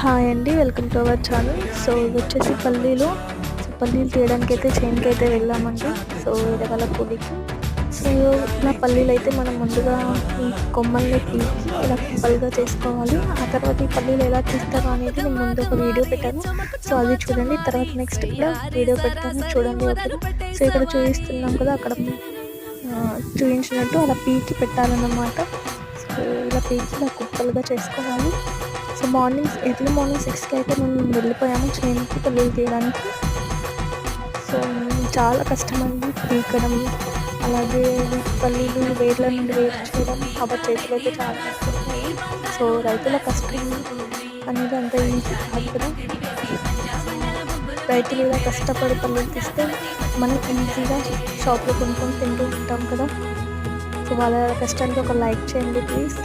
Hi అండి, welcome to our channel. So ఇది వచ్చేసి పల్లీలు. సో పల్లీలు తీయడానికైతే చేనుకి అయితే వెళ్ళామండి. సో వేరే వాళ్ళ కూలికి. సో ఇలా పల్లీలు అయితే మనం ముందుగా ఈ కొమ్మల్ని పీకి ఇలా కుప్పలుగా చేసుకోవాలి. ఆ తర్వాత ఈ పల్లీలు ఎలా తీస్తారో అనేది నేను ముందు ఒక వీడియో పెట్టాను. సో అది చూడండి. తర్వాత నెక్స్ట్ కూడా వీడియో పెడతాను, చూడండి. ఓకేనా? సో ఇక్కడ చూపిస్తున్నాం కదా, అక్కడ చూపించినట్టు అలా పీకి పెట్టాలన్నమాట. సో ఇలా పీకి ఇలా కుప్పలుగా చేసుకోవాలి. సో ఎర్లీ మార్నింగ్ 6కి అయితే మేము వెళ్ళిపోయాము చేనుకి పల్లీలు తీయడానికి. సో చాలా కష్టమండి పీకడం, అలాగే పల్లీలు వేర్ల నుండి వేరు చేయడం. కాబట్టి చేతులు అయితే చాలా కష్టం. సో రైతుల కష్టం అనేది అంత ఈజీ కాదు కదా. రైతులు ఇలా కష్టపడి పల్లీలు తీస్తే మనం ఈజీగా షాప్లో కొనుక్కొని తింటూ ఉంటాం కదా. సో వాళ్ళ కష్టానికి ఒక లైక్ చేయండి ప్లీజ్.